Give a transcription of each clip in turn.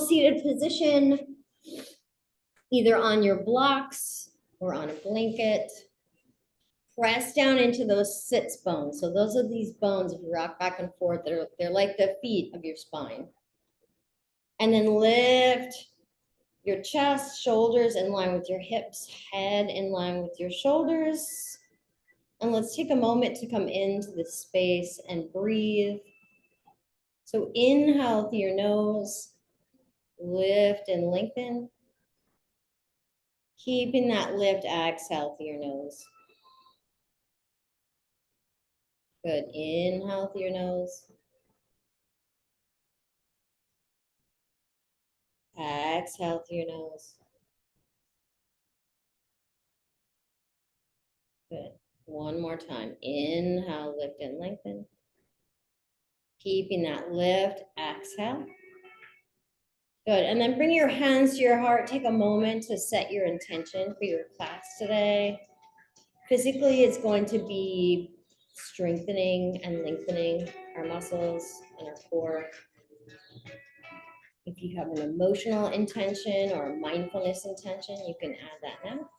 Seated position, either on your blocks or on a blanket. Press down into those sits bones. So those are these bones, if you rock back and forth, they're like the feet of your spine. And then lift your chest, shoulders in line with your hips, head in line with your shoulders. And let's take a moment to come into this space and breathe. So inhale through your nose, lift and lengthen. Keeping that lift, exhale through your nose. Good, inhale through your nose. Exhale through your nose. Good, one more time. Inhale, lift and lengthen. Keeping that lift, exhale. Good, and then bring your hands to your heart. Take a moment to set your intention for your class today. Physically, it's going to be strengthening and lengthening our muscles and our core. If you have an emotional intention or a mindfulness intention, you can add that now.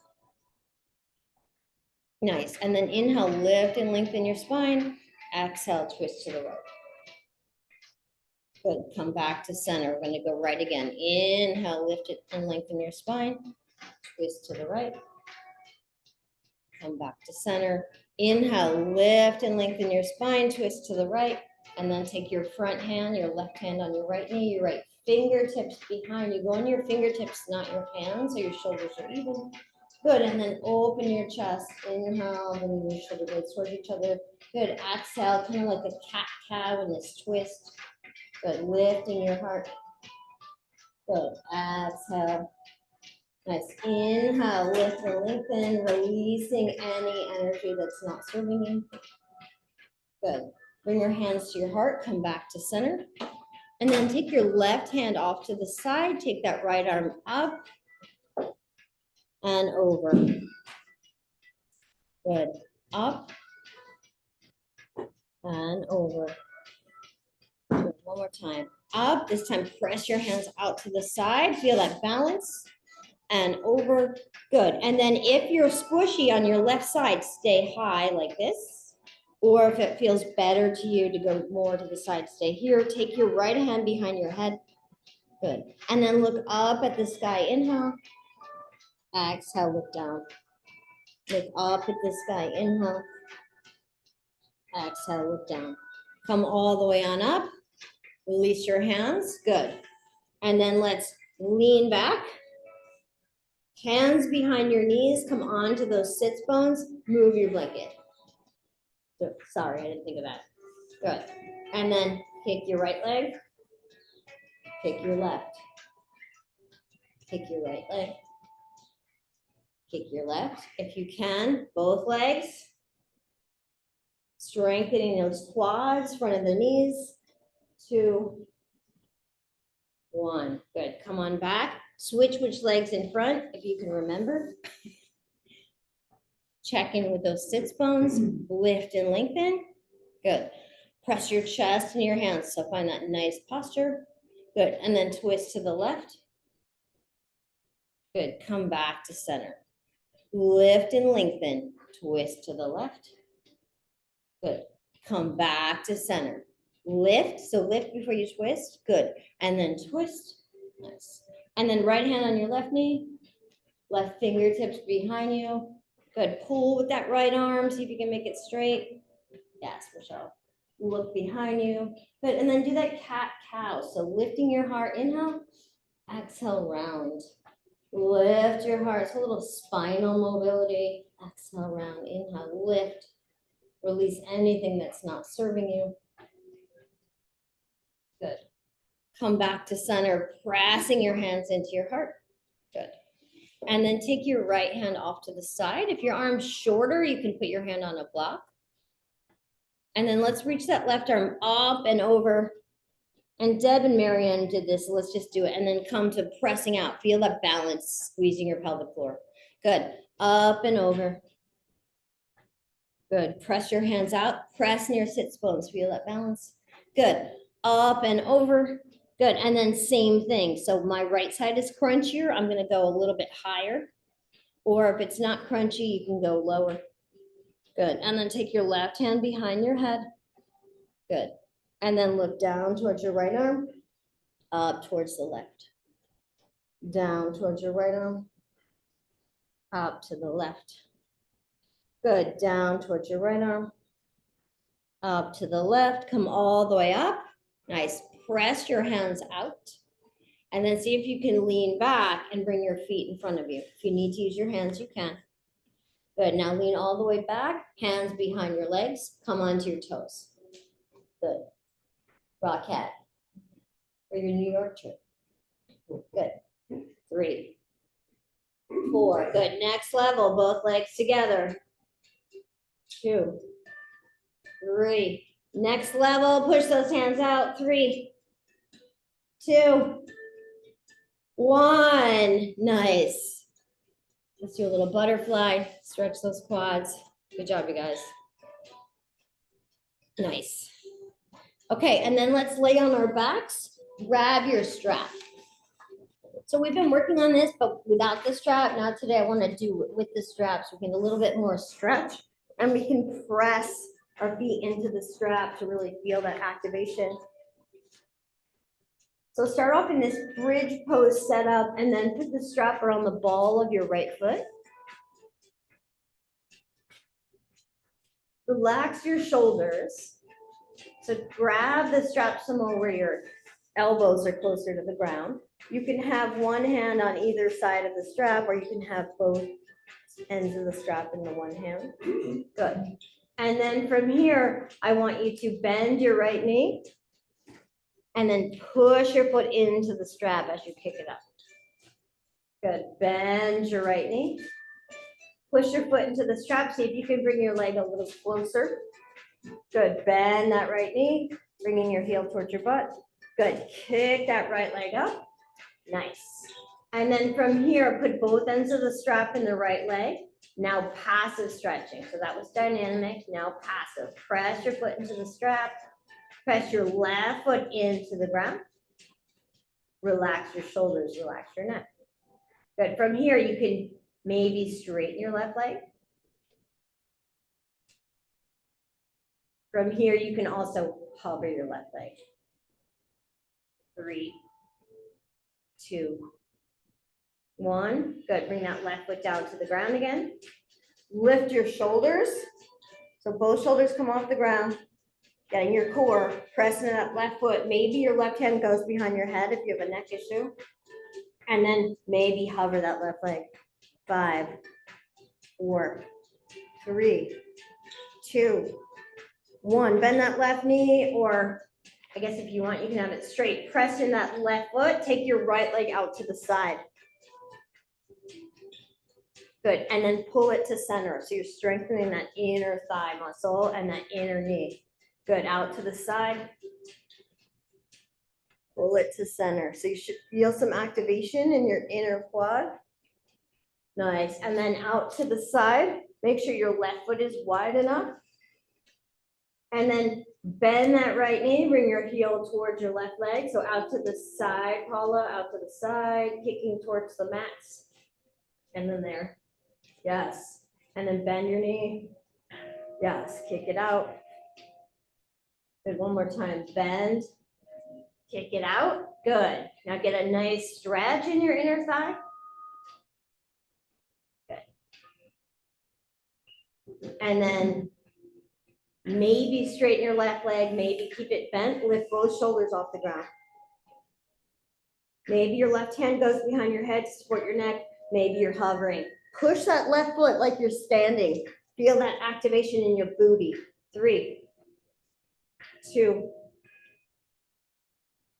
Nice, and then inhale, lift and lengthen your spine. Exhale, twist to the right. Good, come back to center. We're gonna go right again. Inhale, lift it and lengthen your spine. Twist to the right. Come back to center. Inhale, lift and lengthen your spine, twist to the right. And then take your front hand, your left hand on your right knee, your right fingertips behind you. Go on your fingertips, not your hands, so your shoulders are even. Good, and then open your chest. Inhale, then move your shoulder blades towards each other. Good, exhale, kind of like a cat-cow in this twist. Good, lifting your heart. Good, exhale. Nice, inhale, lift and lengthen, releasing any energy that's not serving you. Good, bring your hands to your heart, come back to center. And then take your left hand off to the side, take that right arm up and over. Good, up and over. Good. One more time, up, this time press your hands out to the side, feel that balance. And over, good. And then if you're squishy on your left side, stay high like this. Or if it feels better to you to go more to the side, stay here. Take your right hand behind your head. Good. And then look up at the sky. Inhale. Exhale, look down. Look up at the sky. Inhale. Exhale, look down. Come all the way on up. Release your hands. Good. And then let's lean back. Hands behind your knees, come onto those sits bones, move your blanket. Sorry, I didn't think of that. Good. And then kick your right leg, kick your left, kick your right leg, kick your left. If you can, both legs. Strengthening those quads, front of the knees. 2, 1. Good. Come on back. Switch which leg's in front, if you can remember. Check in with those sits bones. Lift and lengthen. Good. Press your chest and your hands. So find that nice posture. Good. And then twist to the left. Good. Come back to center. Lift and lengthen. Twist to the left. Good. Come back to center. Lift. So lift before you twist. Good. And then twist. Nice. And then right hand on your left knee. Left fingertips behind you. Good. Pull with that right arm. See if you can make it straight. Yes, Michelle. Look behind you. Good. And then do that cat-cow. So lifting your heart. Inhale. Exhale, round. Lift your heart. It's a little spinal mobility. Exhale, round. Inhale, lift. Release anything that's not serving you. Good. Come back to center, pressing your hands into your heart. Good. And then take your right hand off to the side. If your arm's shorter, you can put your hand on a block. And then let's reach that left arm up and over. And Deb and Marianne did this, so let's just do it. And then come to pressing out. Feel that balance, squeezing your pelvic floor. Good. Up and over. Good. Press your hands out. Press near sits bones. Feel that balance. Good. Up and over. Good, and then same thing. So my right side is crunchier. I'm gonna go a little bit higher. Or if it's not crunchy, you can go lower. Good, and then take your left hand behind your head. Good, and then look down towards your right arm, up towards the left. Down towards your right arm, up to the left. Good, down towards your right arm, up to the left, come all the way up. Nice, press your hands out. And then see if you can lean back and bring your feet in front of you. If you need to use your hands, you can. Good, now lean all the way back, hands behind your legs, come onto your toes. Good, rock cat for your New York trip. Good, 3, 4, good, next level, both legs together. 2, 3, next level, push those hands out, 3, 2, 1, nice. Let's do a little butterfly, stretch those quads. Good job, you guys. Nice. Okay, and then let's lay on our backs, grab your strap. So we've been working on this, but without the strap. Now today I want to do it with the strap so we can get a little bit more stretch and we can press our feet into the strap to really feel that activation. So start off in this bridge pose setup and then put the strap around the ball of your right foot. Relax your shoulders. So grab the strap somewhere where your elbows are closer to the ground. You can have one hand on either side of the strap, or you can have both ends of the strap in the one hand. Good. And then from here, I want you to bend your right knee and then push your foot into the strap as you kick it up. Good. Bend your right knee. Push your foot into the strap. See if you can bring your leg a little closer. Good, bend that right knee, bringing your heel towards your butt. Good, kick that right leg up. Nice. And then from here, put both ends of the strap in the right leg. Now passive stretching. So that was dynamic, now passive. Press your foot into the strap. Press your left foot into the ground. Relax your shoulders, relax your neck. Good, from here, you can maybe straighten your left leg. From here, you can also hover your left leg. 3, 2, 1. Good, bring that left foot down to the ground again. Lift your shoulders. So both shoulders come off the ground. Getting your core, pressing that left foot. Maybe your left hand goes behind your head if you have a neck issue. And then maybe hover that left leg. 5, 4, 3, 2, 1. Bend that left knee, or I guess if you want, you can have it straight. Press in that left foot. Take your right leg out to the side. Good, and then pull it to center. So you're strengthening that inner thigh muscle and that inner knee. Good, out to the side. Pull it to center. So you should feel some activation in your inner quad. Nice, and then out to the side. Make sure your left foot is wide enough. And then bend that right knee, bring your heel towards your left leg. So out to the side, Paula, out to the side, kicking towards the mats. And then there. Yes. And then bend your knee. Yes. Kick it out. Good. One more time. Bend. Kick it out. Good. Now get a nice stretch in your inner thigh. Good. And then maybe straighten your left leg, maybe keep it bent, lift both shoulders off the ground. Maybe your left hand goes behind your head to support your neck, maybe you're hovering. Push that left foot like you're standing. Feel that activation in your booty. 3, 2,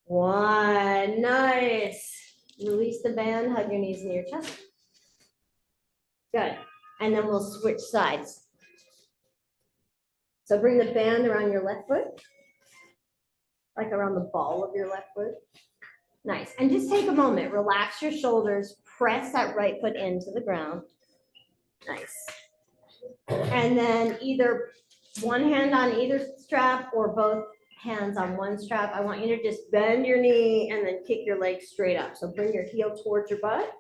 1, nice. Release the band, hug your knees near your chest. Good, and then we'll switch sides. So bring the band around your left foot, like around the ball of your left foot. Nice, and just take a moment, relax your shoulders, press that right foot into the ground. Nice. And then either one hand on either strap or both hands on one strap. I want you to just bend your knee and then kick your leg straight up. So bring your heel towards your butt.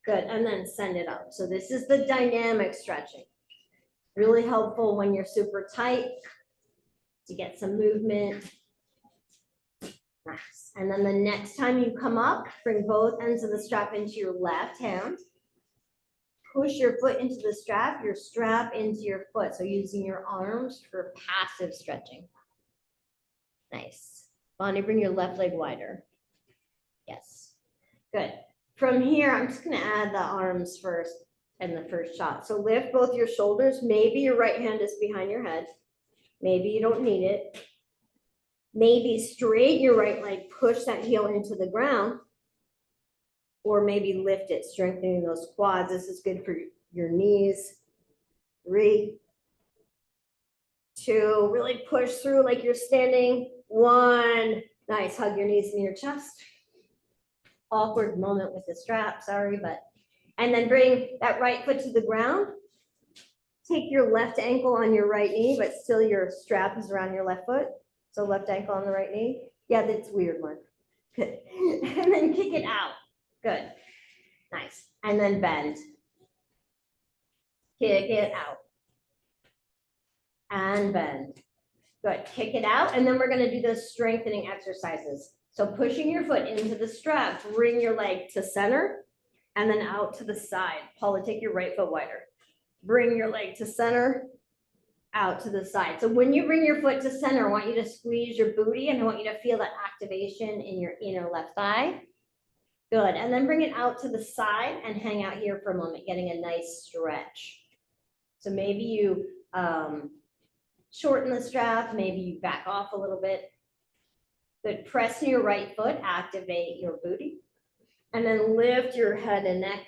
Good, and then send it up. So this is the dynamic stretching. Really helpful when you're super tight to get some movement. Nice. And then the next time you come up, bring both ends of the strap into your left hand. Push your foot into the strap, your strap into your foot. So using your arms for passive stretching. Nice. Bonnie, bring your left leg wider. Yes. Good. From here, I'm just going to add the arms first and the first shot. So lift both your shoulders. Maybe your right hand is behind your head. Maybe you don't need it. Maybe straighten your right leg, push that heel into the ground, or maybe lift it, strengthening those quads. This is good for your knees. 3, 2, really push through like you're standing. 1, nice, hug your knees in your chest. Awkward moment with the strap, sorry, but, and then bring that right foot to the ground. Take your left ankle on your right knee, but still your strap is around your left foot. So left ankle on the right knee. Yeah, that's weird, Mark. Good. And then kick it out. Good. Nice. And then bend. Kick it out. And bend. Good. Kick it out. And then we're going to do those strengthening exercises. So pushing your foot into the strap, bring your leg to center and then out to the side. Paula, take your right foot wider. Bring your leg to center, out to the side. So when you bring your foot to center, I want you to squeeze your booty and I want you to feel that activation in your inner left thigh. Good. And then bring it out to the side and hang out here for a moment, getting a nice stretch. So maybe you shorten the strap, maybe you back off a little bit. Good. Press your right foot, activate your booty, and then lift your head and neck.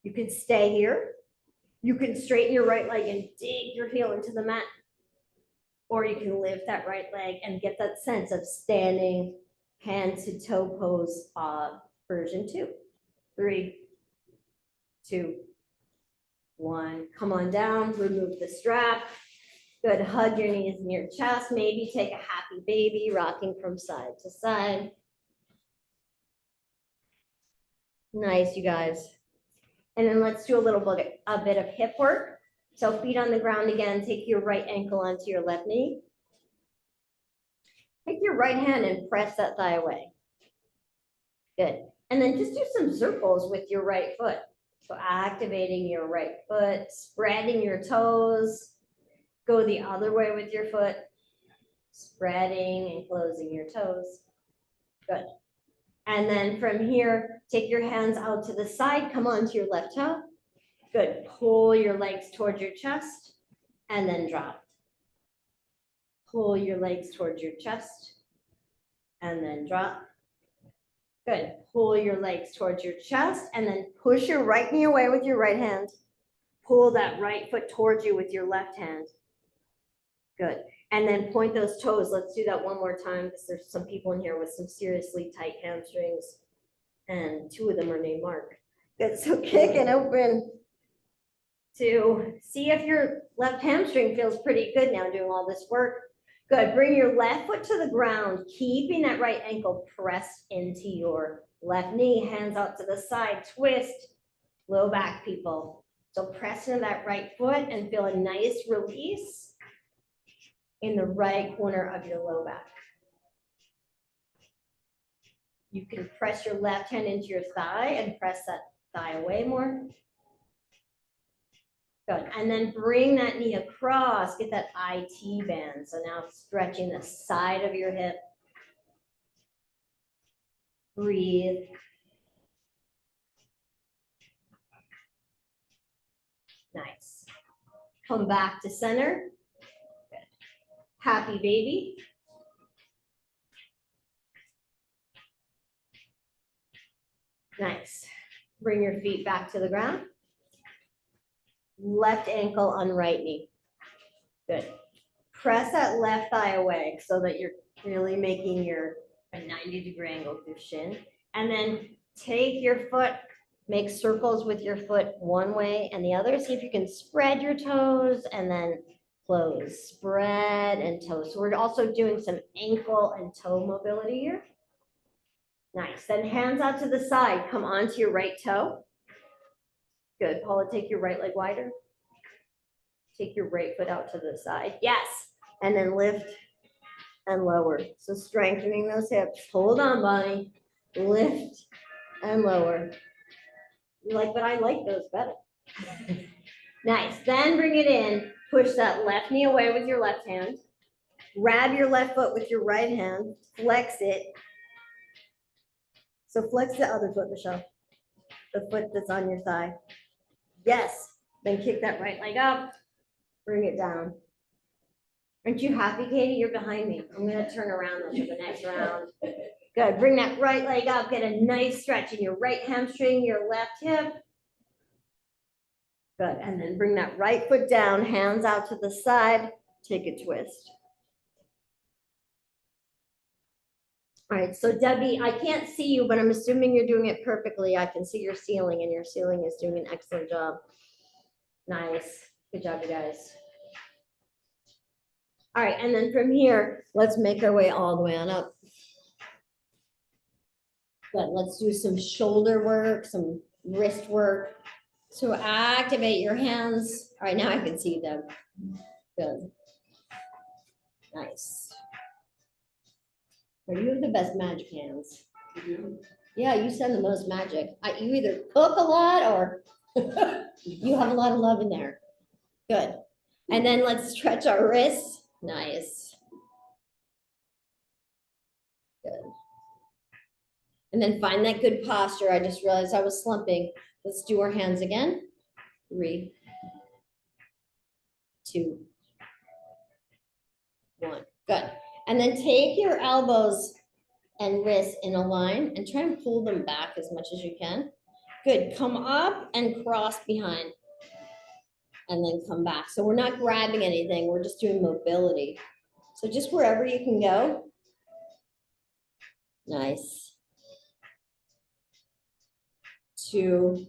You can stay here. You can straighten your right leg and dig your heel into the mat. Or you can lift that right leg and get that sense of standing hand to toe pose version 2. 3, 2, 1. Come on down, remove the strap. Good, hug your knees in your chest. Maybe take a happy baby, rocking from side to side. Nice, you guys. And then let's do a bit of hip work. So feet on the ground again, take your right ankle onto your left knee. Take your right hand and press that thigh away. Good. And then just do some circles with your right foot. So activating your right foot, spreading your toes. Go the other way with your foot, spreading and closing your toes. Good. And then from here, take your hands out to the side, come onto your left toe. Good. Pull your legs towards your chest and then drop. Pull your legs towards your chest and then drop. Good. Pull your legs towards your chest and then push your right knee away with your right hand. Pull that right foot towards you with your left hand. Good. And then point those toes. Let's do that one more time because there's some people in here with some seriously tight hamstrings and 2 of them are named Mark. Good. So kick and open to see if your left hamstring feels pretty good now doing all this work. Good. Bring your left foot to the ground, keeping that right ankle pressed into your left knee, hands out to the side, twist, low back people. So press into that right foot and feel a nice release in the right corner of your low back. You can press your left hand into your thigh and press that thigh away more. Good. And then bring that knee across, get that IT band. So now stretching the side of your hip. Breathe. Nice. Come back to center. Good. Happy baby. Nice. Bring your feet back to the ground. Left ankle on right knee. Good. Press that left thigh away so that you're really making a 90-degree angle with your shin. And then take your foot, make circles with your foot one way and the other. See if you can spread your toes and then close, spread and toe. So we're also doing some ankle and toe mobility here. Nice. Then hands out to the side. Come onto your right toe. Good. Paula, take your right leg wider. Take your right foot out to the side. Yes. And then lift and lower. So strengthening those hips. Hold on, Bonnie. Lift and lower. You're like, but I like those better. Nice. Then bring it in. Push that left knee away with your left hand. Grab your left foot with your right hand. Flex it. So flex the other foot, Michelle. The foot that's on your thigh. Yes. Then kick that right leg up. Bring it down. Aren't you happy, Katie? You're behind me. I'm going to turn around for the next round. Good. Bring that right leg up. Get a nice stretch in your right hamstring, your left hip. Good. And then bring that right foot down, hands out to the side. Take a twist. All right. So Debbie, I can't see you, but I'm assuming you're doing it perfectly. I can see your ceiling, and your ceiling is doing an excellent job. Nice. Good job, you guys. All right. And then from here, let's make our way all the way on up. Good. Let's do some shoulder work, some wrist work. So activate your hands. All right, now I can see them. Good. Nice. Well, you have the best magic hands. You do? Yeah, you send the most magic. You either cook a lot or you have a lot of love in there. Good. And then let's stretch our wrists. Nice. Good. And then find that good posture. I just realized I was slumping. Let's do our hands again. 3, 2, 1. Good. And then take your elbows and wrists in a line and try and pull them back as much as you can. Good. Come up and cross behind. And then come back. So we're not grabbing anything. We're just doing mobility. So just wherever you can go. Nice. 2,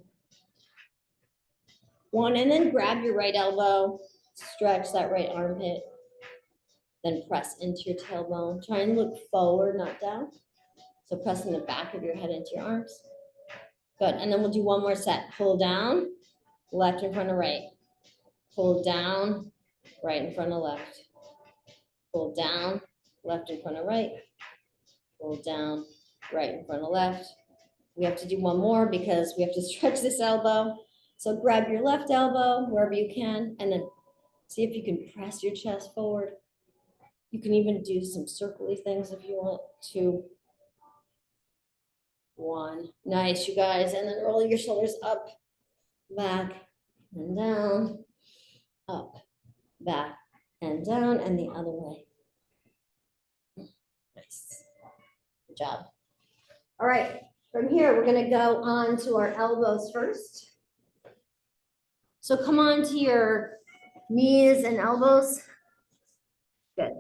1, and then grab your right elbow, stretch that right armpit, then press into your tailbone. Try and look forward, not down. So pressing the back of your head into your arms. Good, and then we'll do one more set. Pull down, left in front of right. Pull down, right in front of left. Pull down, left in front of right. Pull down, right in front of left. We have to do one more because we have to stretch this elbow. So grab your left elbow wherever you can, and then see if you can press your chest forward. You can even do some circly things if you want to. 1. Nice, you guys. And then roll your shoulders up, back, and down, up, back, and down, and the other way. Nice. Good job. All right. From here, we're going to go on to our elbows first. So come on to your knees and elbows. Good.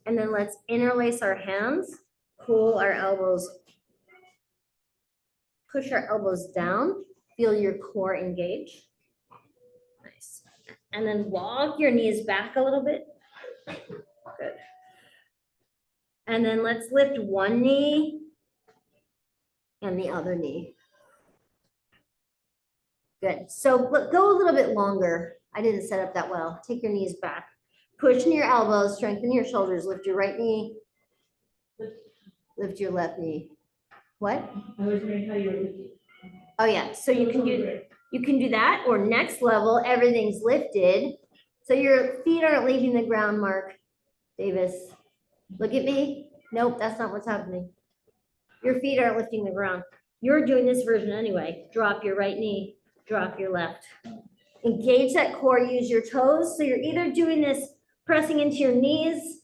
And then let's interlace our hands, pull our elbows, push our elbows down, feel your core engage. Nice. And then walk your knees back a little bit. Good. And then let's lift one knee and the other knee. Good. So go a little bit longer. I didn't set up that well. Take your knees back. Push in your elbows, strengthen your shoulders. Lift your right knee. Lift your left knee. What? I was wondering how you were lifting. Oh yeah. So you can do that, or next level, everything's lifted. So your feet aren't leaving the ground, Mark Davis. Look at me. Nope, that's not what's happening. Your feet aren't lifting the ground. You're doing this version anyway. Drop your right knee, drop your left. Engage that core, use your toes. So you're either doing this pressing into your knees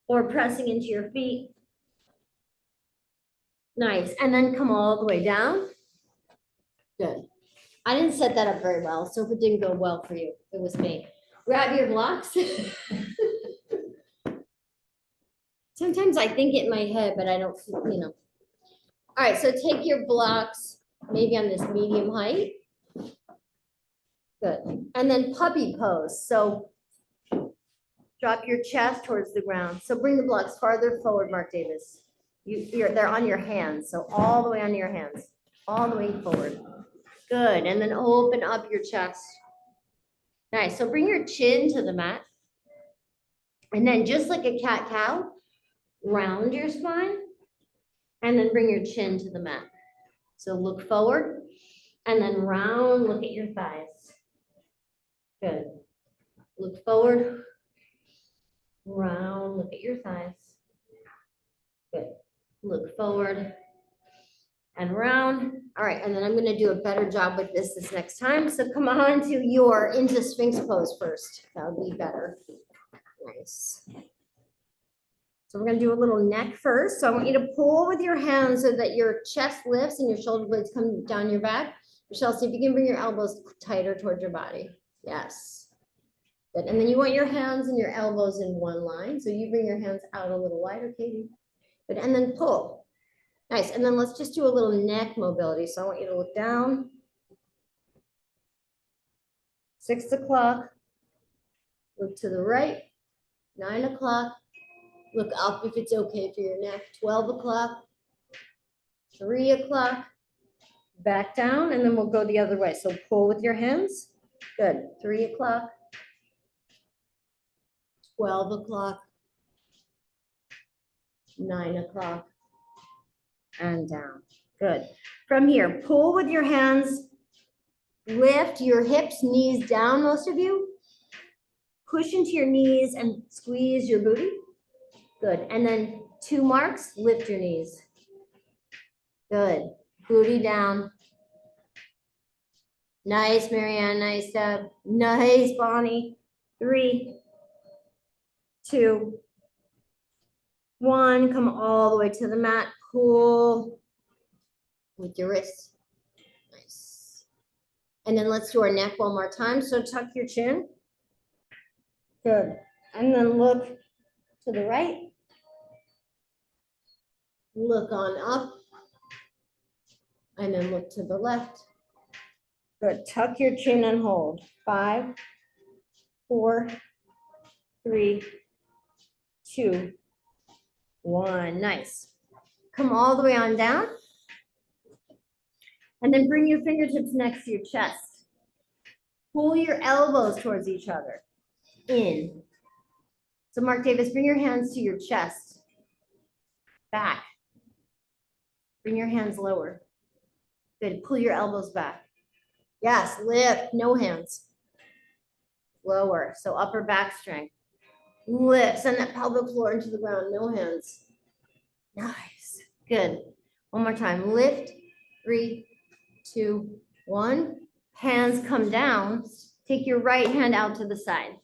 or pressing into your feet. Nice, and then come all the way down. Good. I didn't set that up very well, so if it didn't go well for you, it was me. Grab your blocks. Sometimes I think it in my head, but I don't, you know. All right, so take your blocks, maybe on this medium height. Good. And then puppy pose. So Drop your chest towards the ground. So bring the blocks farther forward, Mark Davis. They're on your hands, so all the way on your hands, all the way forward. Good, and then open up your chest. Nice, so bring your chin to the mat. And then just like a cat-cow, round your spine, and then bring your chin to the mat. So look forward, and then round, look at your thighs. Good. Look forward, round, look at your thighs. Good. Look forward and round. All right, and then I'm gonna do a better job with this next time. So come on to your into Sphinx pose first. That would be better. Nice. So we're gonna do a little neck first. So I want you to pull with your hands so that your chest lifts and your shoulder blades come down your back. Michelle, see if you can bring your elbows tighter towards your body. Yes. Good. And then you want your hands and your elbows in one line. So you bring your hands out a little wider, Katie. Good. And then pull. Nice. And then let's just do a little neck mobility. So I want you to look down. 6 o'clock. Look to the right. 9 o'clock. Look up if it's okay for your neck. 12 o'clock. 3 o'clock. Back down, and then we'll go the other way. So pull with your hands. Good. 3 o'clock. 12 o'clock. 9 o'clock. And down. Good. From here, pull with your hands. Lift your hips, knees down, most of you. Push into your knees and squeeze your booty. Good. And then 2 marks, lift your knees. Good. Booty down. Nice, Marianne. Nice, Deb. Nice, Bonnie. 3, 2, 1. Come all the way to the mat. Pull with your wrists. Nice. And then let's do our neck one more time. So tuck your chin. Good. And then look to the right. Look on up. And then look to the left. Good. Tuck your chin and hold. 5, 4, 3, 2, 1. Nice. Come all the way on down. And then bring your fingertips next to your chest. Pull your elbows towards each other. In. So Mark Davis, bring your hands to your chest. Back. Bring your hands lower. Good. Pull your elbows back. Yes, lift. No hands. Lower. So upper back strength. Lift. Send that pelvic floor into the ground. No hands. Nice. Good. One more time. Lift. 3, 2, 1. Hands come down. Take your right hand out to the side.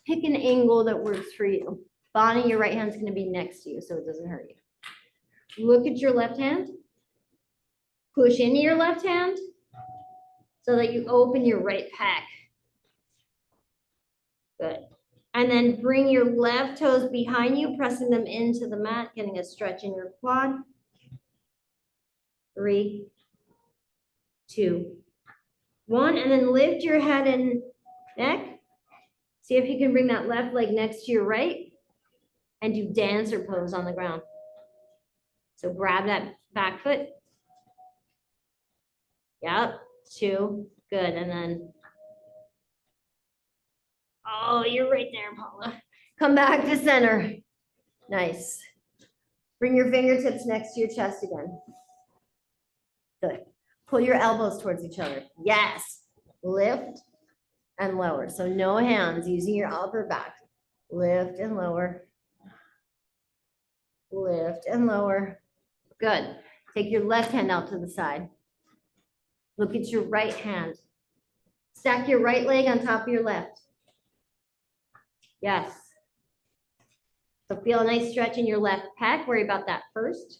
Pick an angle that works for you. Bonnie, your right hand's going to be next to you so it doesn't hurt you. Look at your left hand. Push into your left hand so that you open your right pec. Good. And then bring your left toes behind you, pressing them into the mat, getting a stretch in your quad. 3, 2, 1. And then lift your head and neck. See if you can bring that left leg next to your right and do dancer pose on the ground. So grab that back foot. Yep, 2, good. And then, oh, you're right there, Paula. Come back to center. Nice. Bring your fingertips next to your chest again. Good. Pull your elbows towards each other. Yes. Lift and lower. So no hands, using your upper back. Lift and lower. Lift and lower. Good. Take your left hand out to the side. Look at your right hand. Stack your right leg on top of your left. Yes. So feel a nice stretch in your left pec. Worry about that first.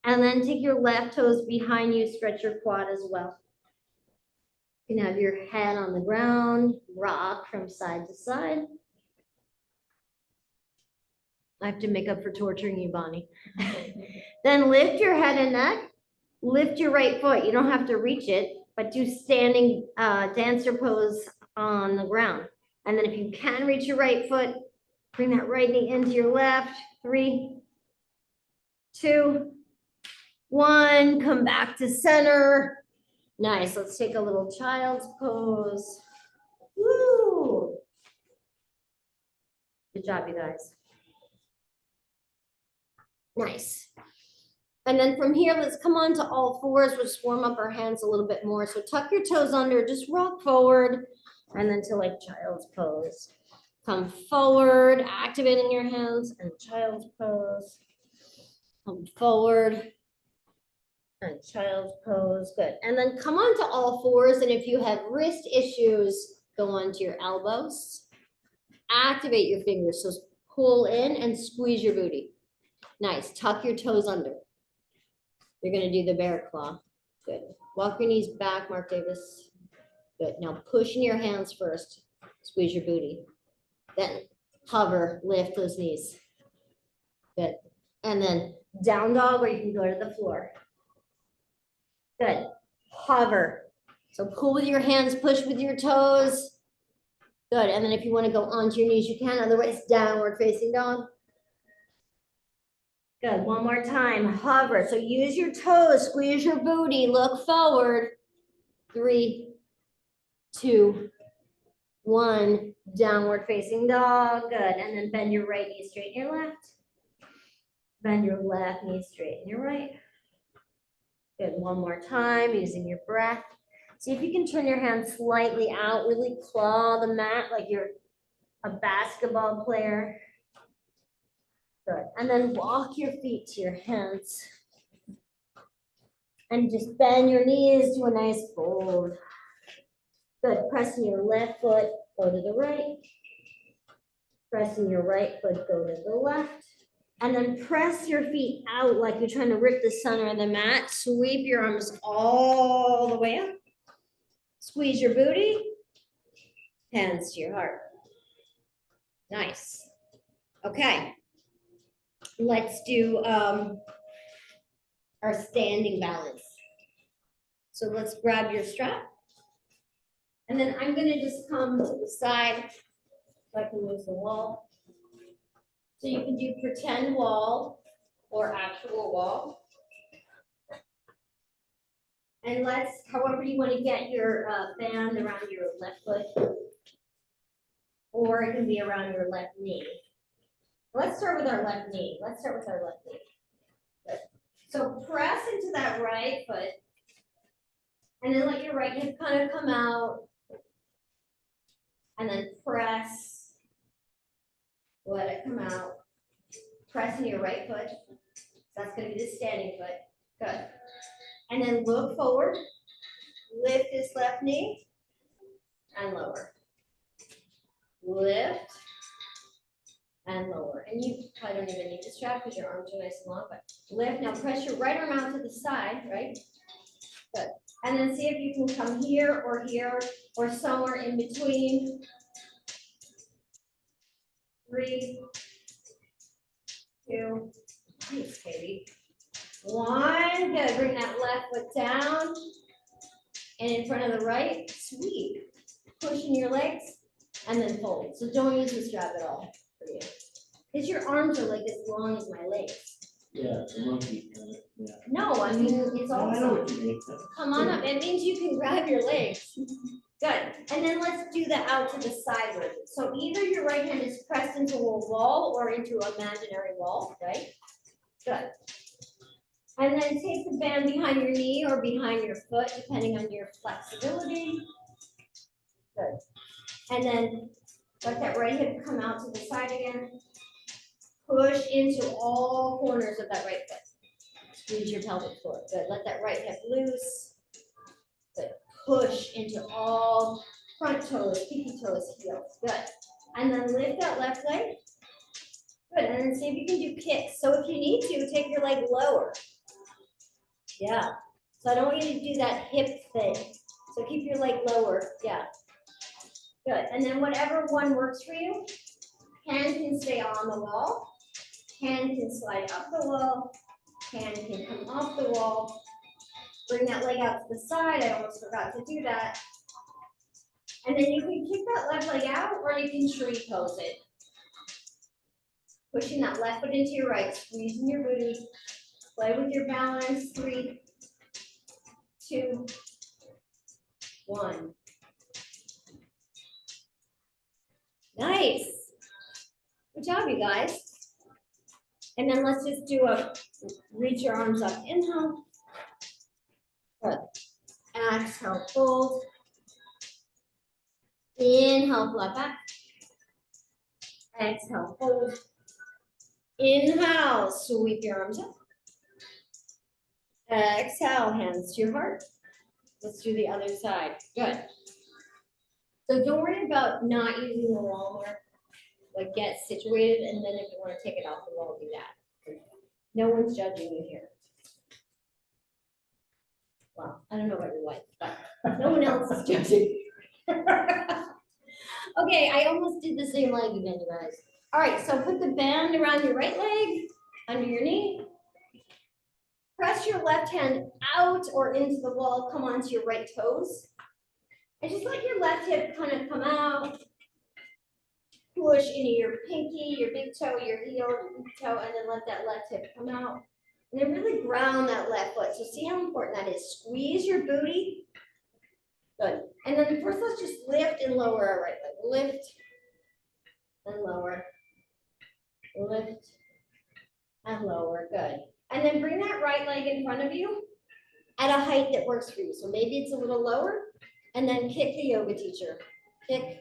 And then take your left toes behind you. Stretch your quad as well. You can have your head on the ground. Rock from side to side. I have to make up for torturing you, Bonnie. Then lift your head and neck. Lift your right foot. You don't have to reach it, but do standing dancer pose on the ground. And then if you can reach your right foot, bring that right knee into your left. 3, 2, 1. Come back to center. Nice. Let's take a little child's pose. Woo! Good job, you guys. Nice. And then from here, let's come on to all fours. We'll just warm up our hands a little bit more. So tuck your toes under, just rock forward, and then to like child's pose. Come forward, activating your hands, and child's pose. Come forward, and child's pose. Good. And then come on to all fours, and if you have wrist issues, go on to your elbows. Activate your fingers, so pull in and squeeze your booty. Nice. Tuck your toes under. You're going to do the bear claw. Good. Walk your knees back, Mark Davis. Good. Now push in your hands first. Squeeze your booty. Then hover, lift those knees. Good. And then down dog, or you can go to the floor. Good. Hover. So pull with your hands, push with your toes. Good. And then if you want to go onto your knees, you can. Otherwise, downward facing dog. Good, one more time, hover. So use your toes, squeeze your booty, look forward. 3, 2, 1, downward facing dog, good. And then bend your right knee, straighten your left. Bend your left knee, straighten your right. Good, one more time, using your breath. See if you can turn your hands slightly out, really claw the mat like you're a basketball player. Good. And then walk your feet to your hands. And just bend your knees, do a nice fold. Good. Pressing your left foot, go to the right. Pressing your right foot, go to the left. And then press your feet out like you're trying to rip the center of the mat. Sweep your arms all the way up. Squeeze your booty. Hands to your heart. Nice. Okay. Let's do our standing balance. So let's grab your strap. And then I'm going to just come to the side so I can use the wall. So you can do pretend wall or actual wall. And let's, however you want to get your band around your left foot, or it can be around your left knee. Let's start with our left knee. Good. So press into that right foot, and then let your right hip kind of come out, and then press, let it come out. Press into your right foot. That's going to be the standing foot. Good. And then look forward, lift this left knee, and lower. Lift, and lower. And you probably don't even need to strap because your arms are nice and long, but lift. Now press your right arm out to the side, right? Good. And then see if you can come here, or somewhere in between. 3, 2, thanks, Katie. 1, good. Bring that left foot down and in front of the right. Sweep. Pushing your legs and then fold. So don't use the strap at all for you. Because your arms are like as long as my legs. Yeah, it's a monkey kind of, yeah. No, I mean, it's I know also, what you mean. come on up. It means you can grab your legs. Good. And then let's do the out to the side version. So either your right hand is pressed into a wall or into an imaginary wall, right? Good. And then take the band behind your knee or behind your foot, depending on your flexibility. Good. And then let that right hip come out to the side again. Push into all corners of that right foot. Squeeze your pelvic floor. Good. Let that right hip loose. Good. Push into all front toes, pinky toes, heels. Good. And then lift that left leg. Good. And then see if you can do kicks. So if you need to, take your leg lower. Yeah. So I don't want you to do that hip thing. So keep your leg lower. Yeah. Good. And then whatever one works for you. Hand can stay on the wall. Hand can slide up the wall. Hand can come off the wall. Bring that leg out to the side. I almost forgot to do that. And then you can kick that left leg out or you can tree pose it. Pushing that left foot into your right, squeezing your booty. Play with your balance. 3, 2, 1. Nice. Good job, you guys. And then let's just do a reach your arms up. Inhale. Good. Exhale, fold. Inhale, flat back. Exhale, fold. Inhale, sweep your arms up. Exhale, hands to your heart. Let's do the other side. Good. So don't worry about not using the wall mark. Like get situated, and then if you want to take it off the wall, do that. No one's judging you here. Well, I don't know about your wife, but no one else is judging. Okay, I almost did the same leg again, you guys. All right, so put the band around your right leg, under your knee. Press your left hand out or into the wall, come onto your right toes. And just let your left hip kind of come out. Push into your pinky, your big toe, your heel, your big toe, and then let that left hip come out. And then really ground that left foot. So see how important that is. Squeeze your booty. Good. And then first let's just lift and lower our right leg. Lift and lower. Lift and lower. Good. And then bring that right leg in front of you at a height that works for you. So maybe it's a little lower. And then kick the yoga teacher. Kick.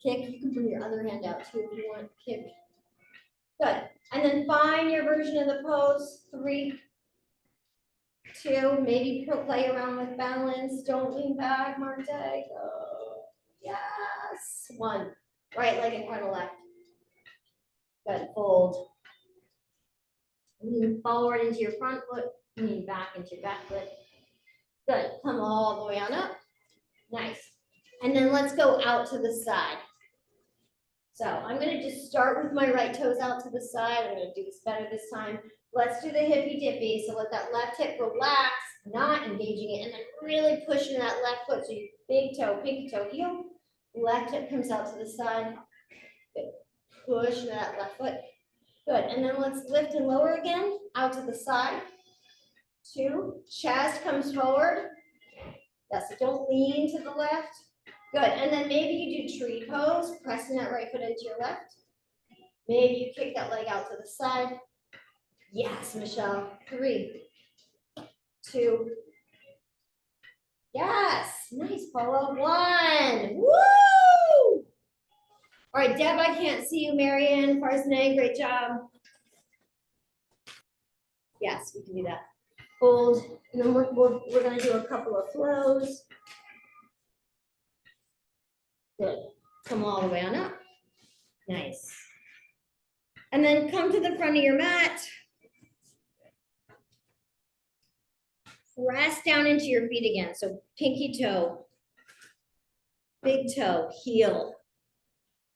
Kick. You can bring your other hand out too if you want. Kick. Good. And then find your version of the pose. 3, 2. Maybe play around with balance. Don't lean back, Marte. Go. Yes. 1. Right leg in front of left. Good. Fold. Lean forward into your front foot. Lean back into your back foot. Good. Come all the way on up. Nice. And then let's go out to the side. So I'm going to just start with my right toes out to the side. I'm going to do this better this time. Let's do the hippy dippy. So let that left hip relax, not engaging it, and then really pushing that left foot. So your big toe, pinky toe, heel. Left hip comes out to the side. Good. Push that left foot. Good. And then let's lift and lower again, out to the side. 2. Chest comes forward. Yes, so don't lean to the left. Good, and then maybe you do tree pose, pressing that right foot into your left. Maybe you kick that leg out to the side. Yes, Michelle. 3, 2. Yes, nice, Paula. 1. Woo! All right, Deb, I can't see you. Marianne, Farzaneh, great job. Yes, we can do that. Hold, and then we're going to do a couple of flows. Good. Come all the way on up. Nice. And then come to the front of your mat. Press down into your feet again. So pinky toe, big toe, heel.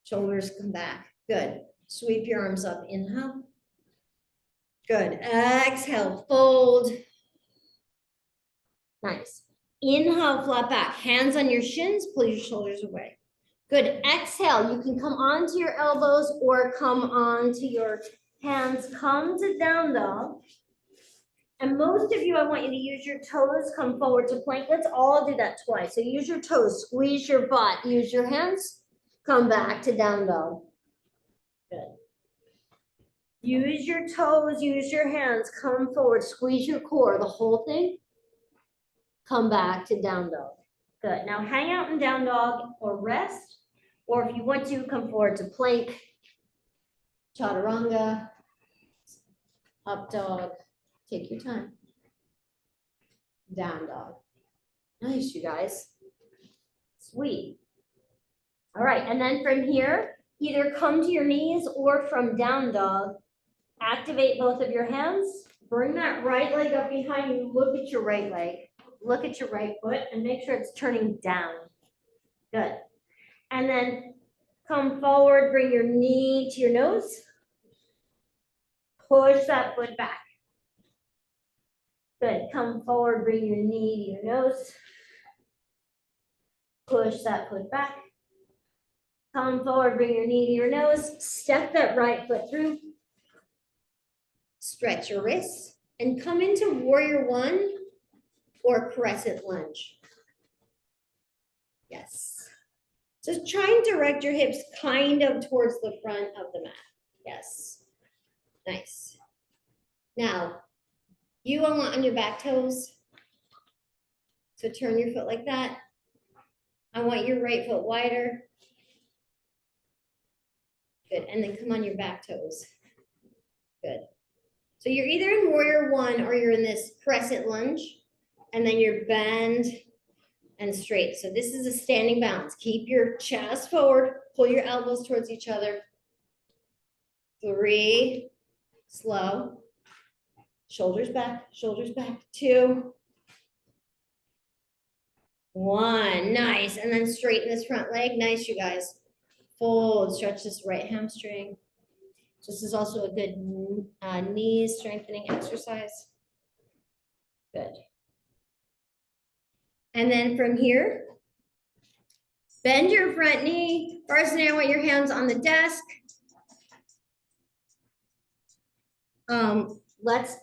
Shoulders come back. Good. Sweep your arms up. Inhale. Good. Exhale. Fold. Nice. Inhale, flat back. Hands on your shins. Pull your shoulders away. Good. Exhale. You can come onto your elbows or come onto your hands. Come to down dog. And most of you, I want you to use your toes, come forward to plank. Let's all do that twice. So use your toes, squeeze your butt, use your hands, come back to down dog. Good. Use your toes, use your hands, come forward, squeeze your core, the whole thing. Come back to down dog. Good. Now hang out in down dog or rest. Or if you want to, come forward to plank, chaturanga, up dog. Take your time. Down dog. Nice, you guys. Sweet. All right, and then from here, either come to your knees or from down dog, activate both of your hands. Bring that right leg up behind you. Look at your right leg. Look at your right foot and make sure it's turning down. Good. And then come forward, bring your knee to your nose. Push that foot back. Good. Come forward, bring your knee to your nose. Push that foot back. Come forward, bring your knee to your nose, step that right foot through. Stretch your wrists and come into warrior one or crescent lunge. Yes. So try and direct your hips kind of towards the front of the mat. Yes. Nice. Now, you want on your back toes. So turn your foot like that. I want your right foot wider. Good, and then come on your back toes. Good. So you're either in warrior one or you're in this crescent lunge, and then you're bend and straight. So this is a standing balance. Keep your chest forward, pull your elbows towards each other. 3, slow. Shoulders back, 2, 1, nice. And then straighten this front leg, nice you guys. Fold, stretch this right hamstring. This is also a good knee strengthening exercise. Good. And then from here, bend your front knee. First, now I want your hands on the desk. Let's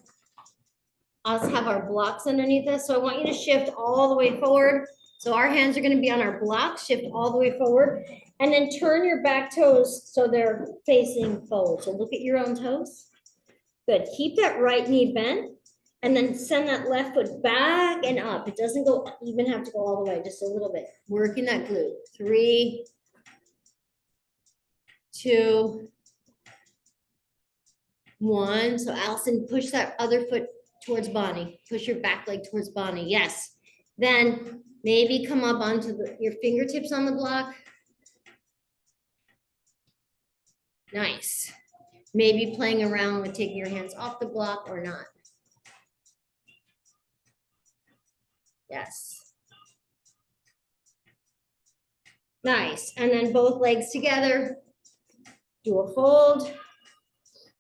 us have our blocks underneath us. So I want you to shift all the way forward. So our hands are going to be on our blocks, shift all the way forward. And then turn your back toes so they're facing forward. So look at your own toes. Good. Keep that right knee bent. And then send that left foot back and up. It doesn't even have to go all the way, just a little bit. Working that glute. 3, 2, 1. So Allison, push that other foot towards Bonnie. Push your back leg towards Bonnie. Yes. Then maybe come up onto your fingertips on the block. Nice. Maybe playing around with taking your hands off the block or not. Yes. Nice. And then both legs together. Do a fold.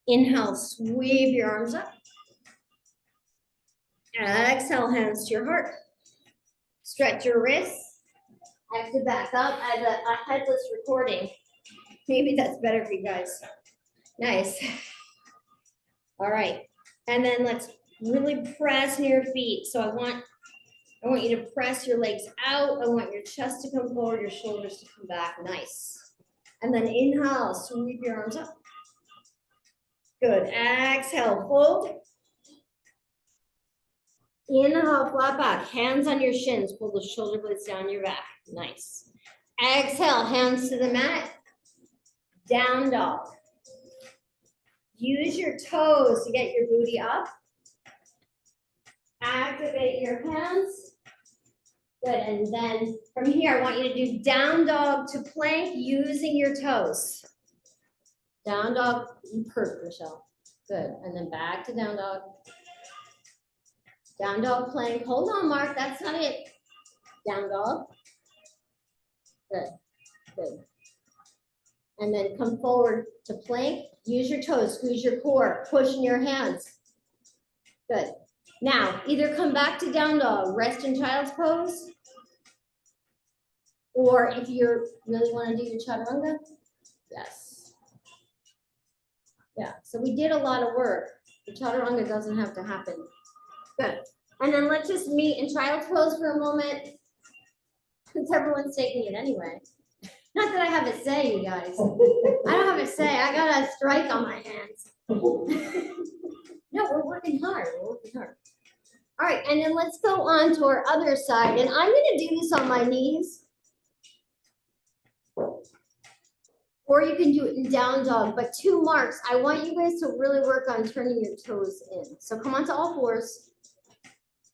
Inhale, sweep your arms up. Exhale, hands to your heart. Stretch your wrists. Exhale back up as a headless recording. Maybe that's better for you guys. Nice. All right. And then let's really press near your feet. So I want you to press your legs out. I want your chest to come forward, your shoulders to come back. Nice. And then inhale, sweep your arms up. Good. Exhale, fold. Inhale, flat back. Hands on your shins. Pull the shoulder blades down your back. Nice. Exhale, hands to the mat. Down dog. Use your toes to get your booty up. Activate your hands. Good, and then from here, I want you to do down dog to plank using your toes. Down dog, perfect, Michelle. Good, and then back to down dog. Down dog plank, hold on, Mark, that's not it. Down dog. Good, good. And then come forward to plank. Use your toes, squeeze your core, push in your hands. Good. Now, either come back to down dog, rest in child's pose, or if you really want to do your chaturanga, yes. Yeah, so we did a lot of work. The chaturanga doesn't have to happen. Good. And then let's just meet in child's pose for a moment, since everyone's taking it anyway. Not that I have a say, you guys. I don't have a say. I got a strike on my hands. No, we're working hard. We're working hard. All right, and then let's go on to our other side. And I'm going to do this on my knees. Or you can do it in down dog. But 2 marks, I want you guys to really work on turning your toes in. So come on to all fours.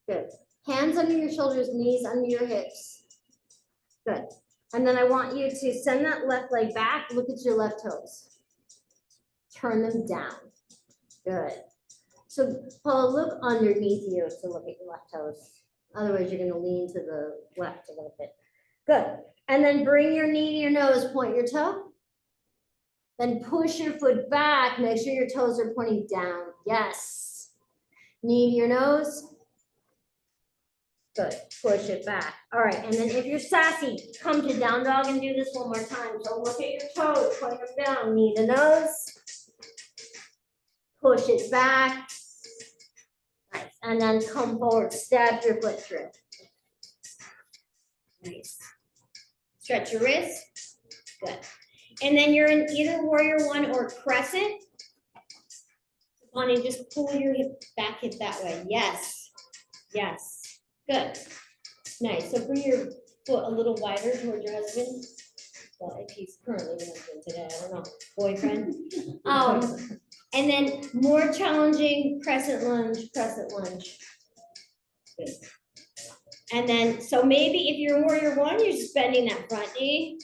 Good. Hands under your shoulders, knees under your hips. Good. And then I want you to send that left leg back. Look at your left toes. Turn them down. Good. So Paula, look underneath you to look at your left toes. Otherwise, you're going to lean to the left a little bit. Good. And then bring your knee to your nose, point your toe. Then push your foot back. Make sure your toes are pointing down. Yes. Knee to your nose. Good, push it back. All right, and then if you're sassy, come to down dog and do this one more time. So look at your toes, point them down, knee to nose. Push it back. Nice, and then come forward, stab your foot through. Nice. Stretch your wrist, good. And then you're in either warrior one or crescent. Bonnie, just pull your hip back hip that way. Yes, yes, good. Nice, so bring your foot a little wider toward your husband. Well, if he's currently your husband today, I don't know, boyfriend. And then more challenging, crescent lunge, crescent lunge. Good. And then, so maybe if you're warrior one, you're just bending that front knee.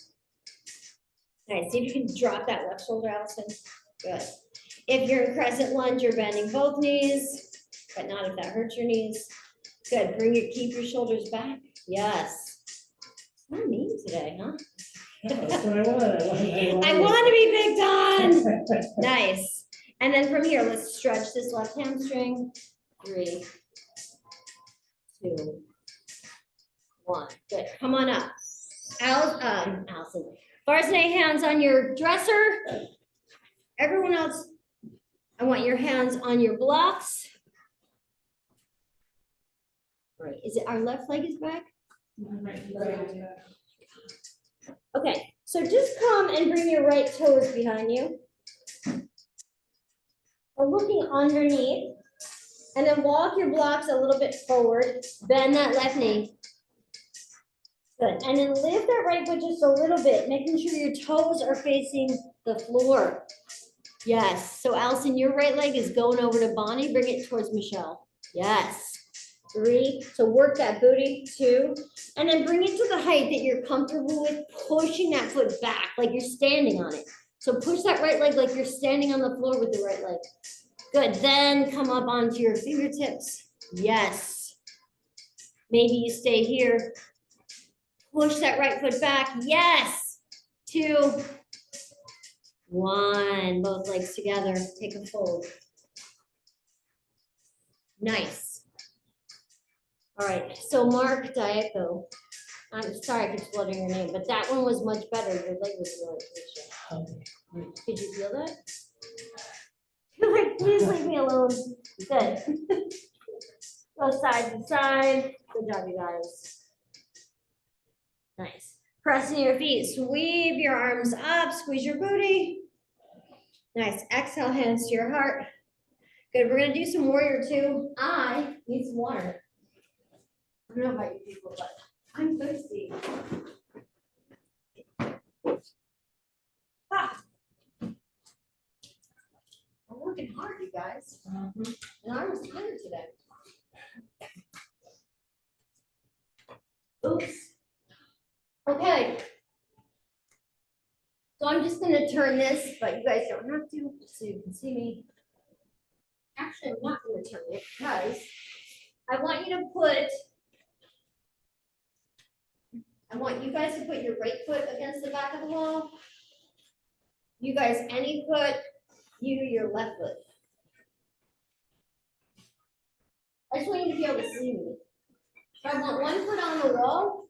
Nice, see if you can drop that left shoulder, Allison. Good. If you're in crescent lunge, you're bending both knees, but not if that hurts your knees. Good, keep your shoulders back. Yes. Not me today, huh? That's what I want. I want to be big done. Nice. And then from here, let's stretch this left hamstring. 3, 2, 1. Good. Come on up. Allison. Varsity, hands on your dresser. Everyone else, I want your hands on your blocks. All right. Is it our left leg is back? Okay. So just come and bring your right toes behind you. We're looking underneath. And then walk your blocks a little bit forward. Bend that left knee. Good. And then lift that right foot just a little bit, making sure your toes are facing the floor. Yes. So Allison, your right leg is going over to Bonnie. Bring it towards Michelle. Yes. 3. So work that booty. 2. And then bring it to the height that you're comfortable with, pushing that foot back like you're standing on it. So push that right leg like you're standing on the floor with the right leg. Good. Then come up onto your fingertips. Yes. Maybe you stay here. Push that right foot back. Yes. 2, 1. Both legs together. Take a fold. Nice. All right. So Mark Diaco. I'm sorry I keep flooding your name, but that one was much better. Your leg was really good. Did you feel that? You're like, please leave me alone. Good. Go side to side. Good job, you guys. Nice. Pressing your feet. Sweep your arms up. Squeeze your booty. Nice. Exhale, hands to your heart. Good. We're going to do some warrior 2. I need some water. I don't know about you people, but I'm thirsty. Ah. I'm working hard, you guys. And I was tired today. Oops. Okay. So I'm just going to turn this, but you guys don't have to, just so you can see me. Actually, I'm not going to turn it because I want you guys to put your right foot against the back of the wall. You guys, any foot, your left foot. I just want you to be able to see me. So I want one foot on the wall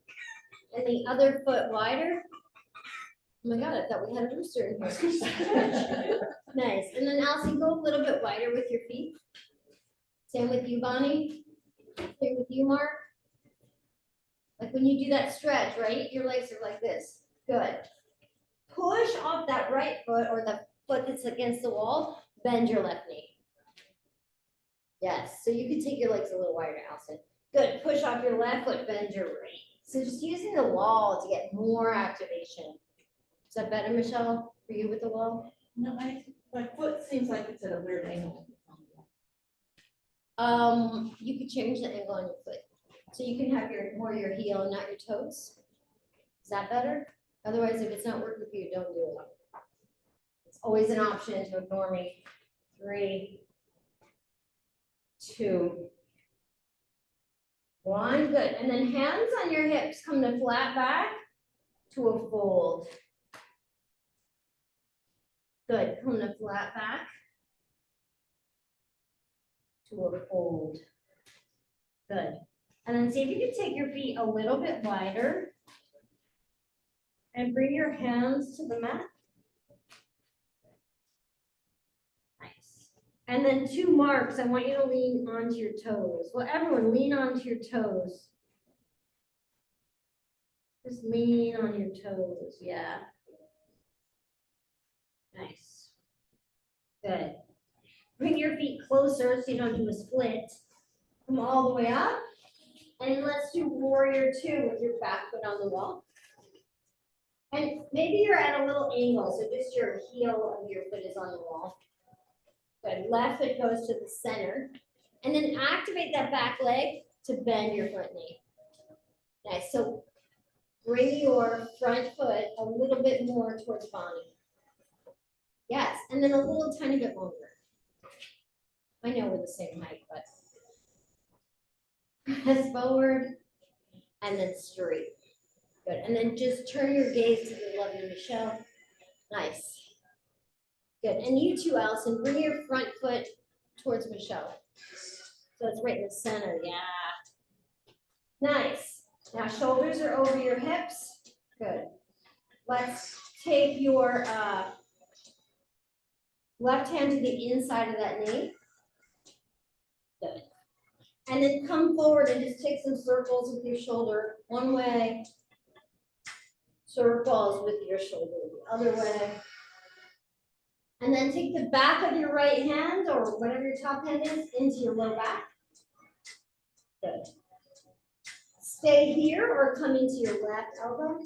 and the other foot wider. Oh my God, I thought we had a rooster in here. Nice. And then Allison, go a little bit wider with your feet. Same with you, Bonnie. Same with you, Mark. Like when you do that stretch, right? Your legs are like this. Good. Push off that right foot or the foot that's against the wall. Bend your left knee. Yes. So you can take your legs a little wider, Allison. Good. Push off your left foot, bend your right. So just using the wall to get more activation. Is that better, Michelle, for you with the wall? No, my foot seems like it's at a weird angle. You could change the angle on your foot. So you can have more your heel and not your toes. Is that better? Otherwise, if it's not working for you, don't do it. It's always an option to ignore me. 3, 2, 1. Good. And then hands on your hips, come to flat back to a fold. Good. Come to flat back to a fold. Good. And then see if you can take your feet a little bit wider. And bring your hands to the mat. Nice. And then 2 marks, I want you to lean onto your toes. Well, everyone, lean onto your toes. Just lean on your toes, yeah. Nice. Good. Bring your feet closer so you don't do a split. Come all the way up. And let's do warrior 2 with your back foot on the wall. And maybe you're at a little angle, so just your heel of your foot is on the wall. Good. Left foot goes to the center. And then activate that back leg to bend your front knee. Nice. So bring your front foot a little bit more towards Bonnie. Yes. And then a little tiny bit longer. I know we're the same height, but press forward and then straight. Good. And then just turn your gaze to the lovely Michelle. Nice. Good. And you too, Allison, bring your front foot towards Michelle. So it's right in the center. Yeah. Nice. Now shoulders are over your hips. Good. Let's take your left hand to the inside of that knee. Good. And then come forward and just take some circles with your shoulder one way. Circles with your shoulder the other way. And then take the back of your right hand or whatever your top hand is into your low back. Good. Stay here or come into your left elbow.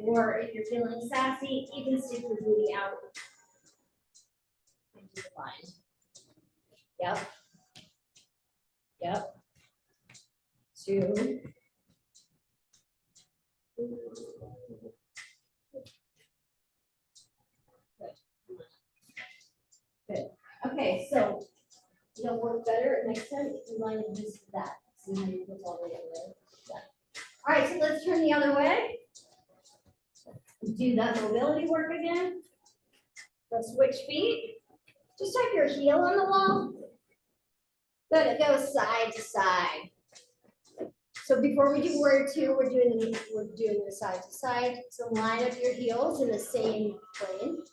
Or if you're feeling sassy, you can stick your booty out. And do the line. Yep. Yep. 2. Good. Okay, so it'll work better next time if you line it just that. See how you put all the way over there. All right, so let's turn the other way. Do that mobility work again. Let's switch feet. Just have your heel on the wall. Good, it goes side to side. So before we do warrior 2, we're doing the side to side. So line up your heels in the same plane.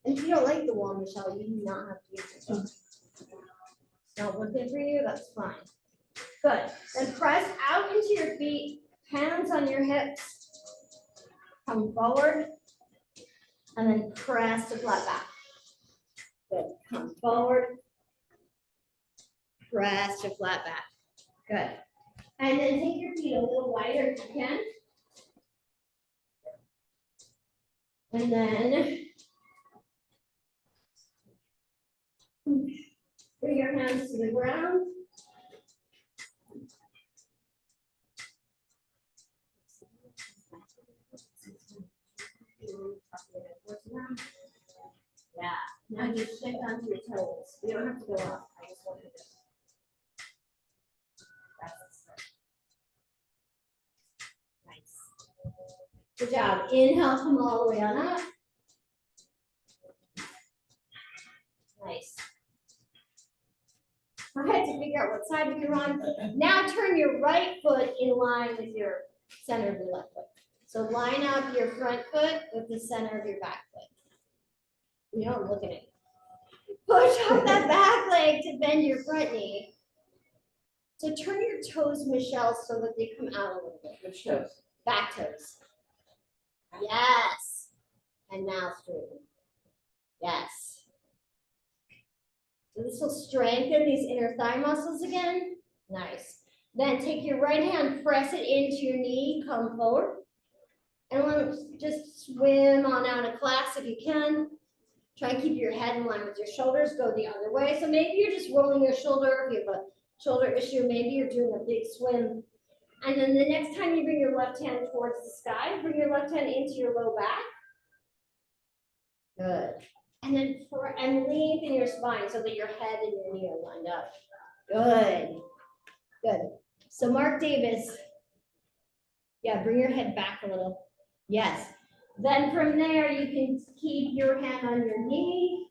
And if you don't like the wall, Michelle, you do not have to use it. It's not working for you, that's fine. Good. Then press out into your feet, hands on your hips. Come forward. And then press to flat back. Good. Come forward. Press to flat back. Good. And then take your feet a little wider if you can. And then bring your hands to the ground. Yeah. Now just shift onto your toes. You don't have to go up. I just want you to. Nice. Good job. Inhale, come all the way on up. Nice. I had to figure out what side you're on. Now turn your right foot in line with your center of your left foot. So line up your front foot with the center of your back foot. You know, I'm looking at you. Push off that back leg to bend your front knee. So turn your toes, Michelle, so that they come out a little bit. Which toes? Back toes. Yes. And now straighten. Yes. So this will strengthen these inner thigh muscles again. Nice. Then take your right hand, press it into your knee, come forward. And let's just swim on out of class if you can. Try and keep your head in line with your shoulders, go the other way. So maybe you're just rolling your shoulder. If you have a shoulder issue, maybe you're doing a big swim. And then the next time you bring your left hand towards the sky, bring your left hand into your low back. Good. And then lengthen your spine so that your head and your knee are lined up. Good. Good. So Mark Davis. Yeah, bring your head back a little. Yes. Then from there, you can keep your hand on your knee.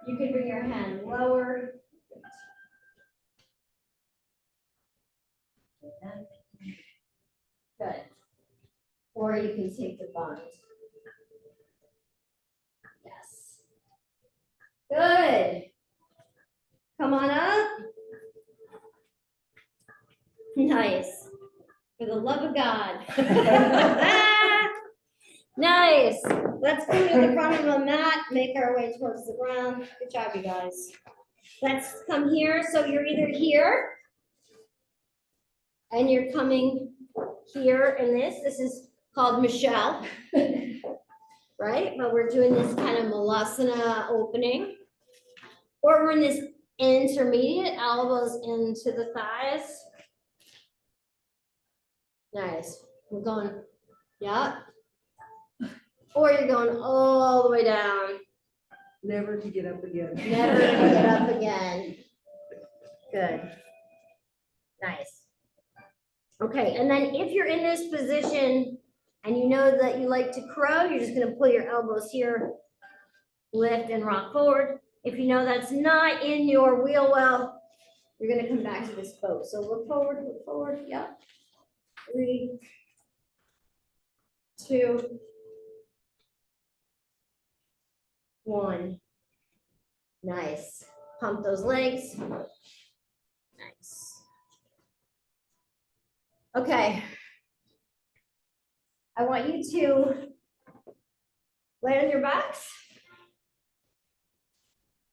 You can bring your hand lower. or you can take the bind. Yes. Good. Come on up. Nice. For the love of God. Nice. Let's go to the front of the mat, make our way towards the ground. Good job, you guys. Let's come here. So you're either here and you're coming here in this. This is called Michelle, right? But we're doing this kind of Malasana opening. Or we're in this intermediate, elbows into the thighs. Nice. We're going, yeah. Or you're going all the way down. Never to get up again. Never to get up again. Good. Nice. Okay, and then if you're in this position and you know that you like to crow, you're just gonna pull your elbows here, lift and rock forward. If you know that's not in your wheel well, you're gonna come back to this boat. So look forward, yep. 3, 2, 1. Nice. Pump those legs. Nice. Okay. I want you to lay on your backs.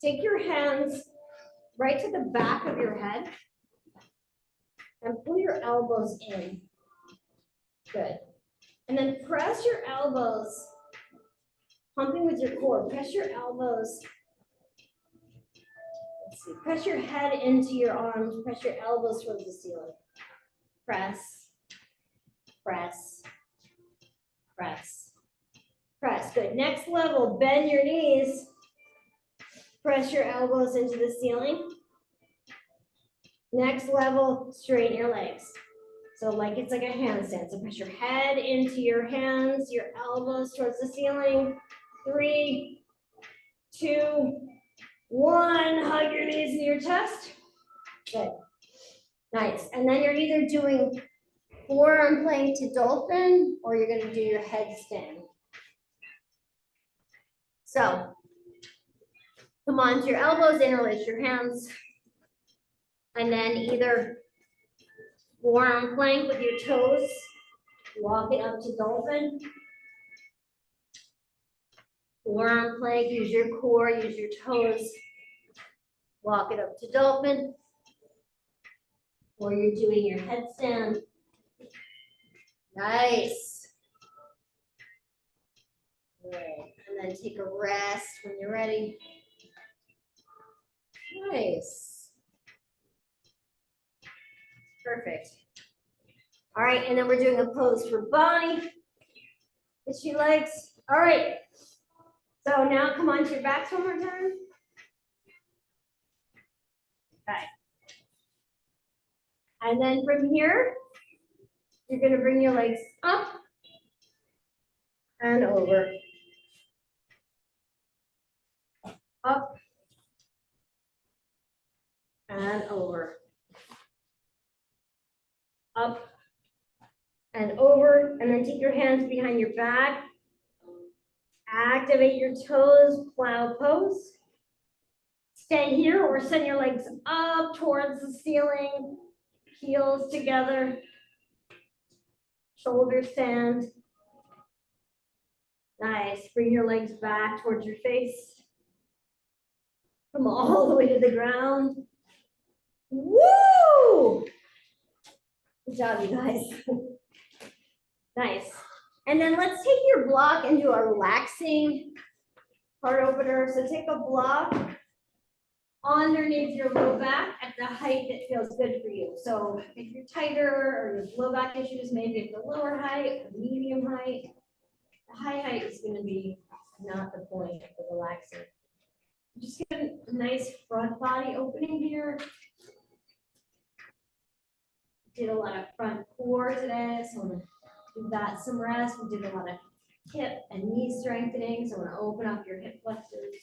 Take your hands right to the back of your head and pull your elbows in. Good. And then press your elbows, pumping with your core. Press your elbows. Let's see. Press your head into your arms. Press your elbows towards the ceiling. Press, press, press, press. Good. Next level, bend your knees. Press your elbows into the ceiling. Next level, straighten your legs. So like it's like a handstand. So press your head into your hands, your elbows towards the ceiling. 3, 2, 1. Hug your knees to your chest. Good. Nice. And then you're either doing forearm plank to dolphin or you're going to do your headstand. So come on to your elbows, interlace your hands. And then either forearm plank with your toes, walk it up to dolphin. Forearm plank, use your core, use your toes, walk it up to dolphin. Or you're doing your headstand. Nice. Good. And then take a rest when you're ready. Nice. Perfect. All right, and then we're doing a pose for Bonnie that she likes. All right. So now come onto your backs one more time. Okay. And then from here, you're going to bring your legs up and over. Up and over. Up and over. And then take your hands behind your back. Activate your toes, plow pose. Stay here or send your legs up towards the ceiling. Heels together. Shoulders stand. Nice. Bring your legs back towards your face. Come all the way to the ground. Woo! Good job, you guys. Nice. And then let's take your block and do a relaxing heart opener. So take a block underneath your low back at the height that feels good for you. So if you're tighter or you have low back issues, maybe at the lower height or medium height. The high height is going to be not the point of relaxing. Just get a nice front body opening here. Did a lot of front core today, so I'm going to give that some rest. We did a lot of hip and knee strengthening, so I'm going to open up your hip flexors.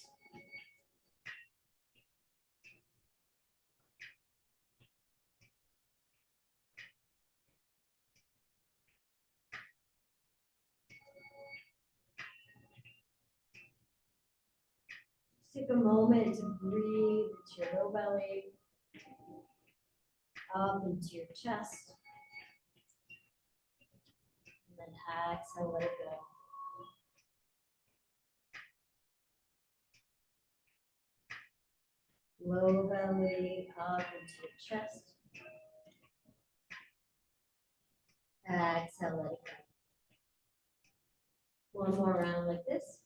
Take a moment to breathe into your low belly, up into your chest. And then exhale, let it go. Low belly, up into your chest. Exhale, let it go. One more round like this.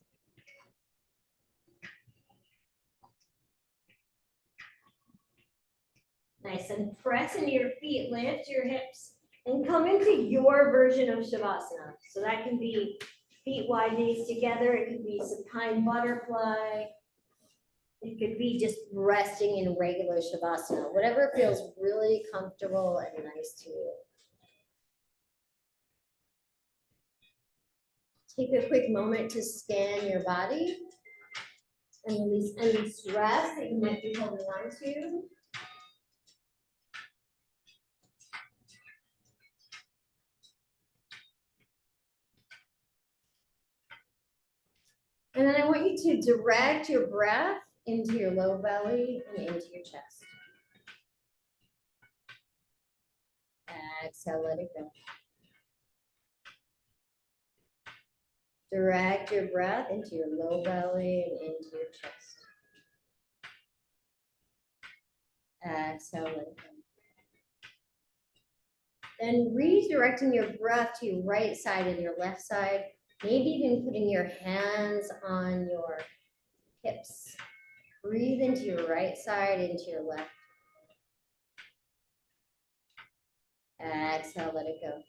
Nice, and press into your feet, lift your hips, and come into your version of Shavasana. So that can be feet wide knees together, it could be supine butterfly, it could be just resting in regular Shavasana, whatever feels really comfortable and nice to you. Take a quick moment to scan your body and release any stress that you might be holding on to. And then I want you to direct your breath into your low belly and into your chest. Exhale, let it go. Direct your breath into your low belly and into your chest. Exhale, let it go. Then redirecting your breath to your right side and your left side, maybe even putting your hands on your hips. Breathe into your right side, into your left. Exhale, let it go.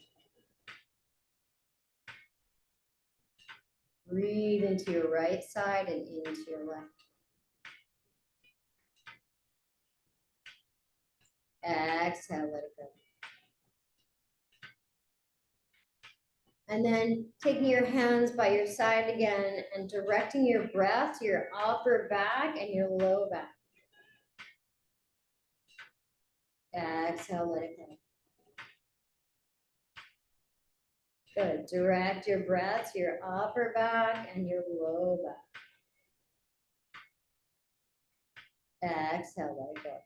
Breathe into your right side and into your left. Exhale, let it go. And then taking your hands by your side again and directing your breath to your upper back and your low back. Exhale, let it go. Good. Direct your breath to your upper back and your low back. Exhale, let it go.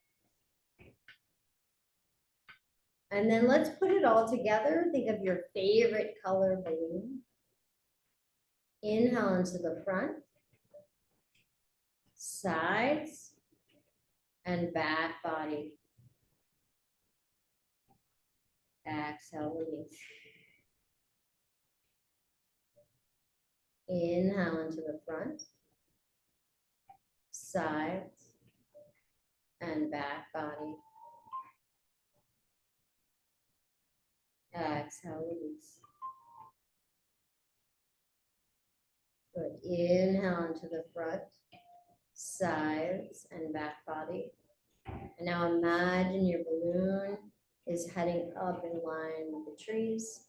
And then let's put it all together. Think of your favorite color balloon. Inhale into the front, sides, and back body. Exhale, release. Inhale into the front, sides, and back body. Exhale, release. Good. Inhale into the front, sides, and back body. And now imagine your balloon is heading up in line with the trees.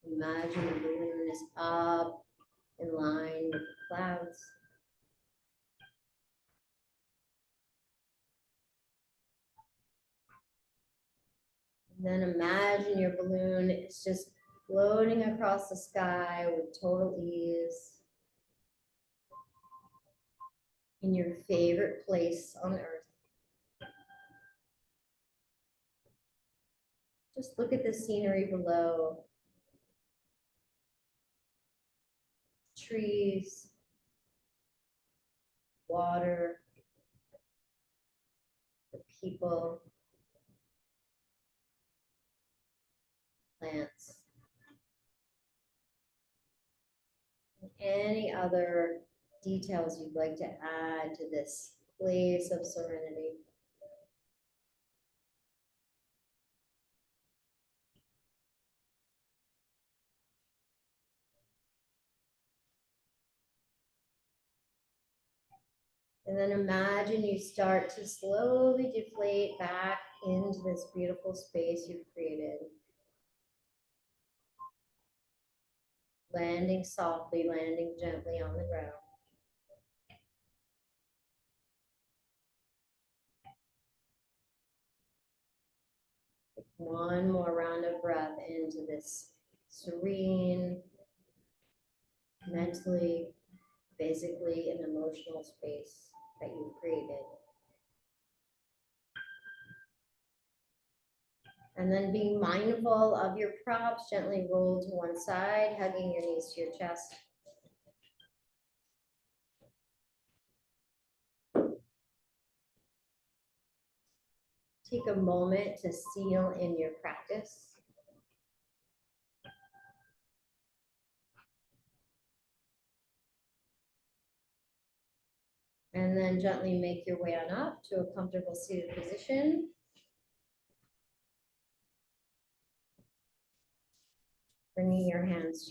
Imagine the balloon is up in line with the clouds. And then imagine your balloon is just floating across the sky with total ease in your favorite place on earth. Just look at the scenery below. Trees, water, the people, plants, and any other details you'd like to add to this place of serenity. And then imagine you start to slowly deflate back into this beautiful space you've created. Landing softly, landing gently on the ground. Take one more round of breath into this serene, mentally, physically, and emotional space that you've created. And then being mindful of your props, gently roll to one side, hugging your knees to your chest. Take a moment to seal in your practice. And then gently make your way on up to a comfortable seated position. Bringing your hands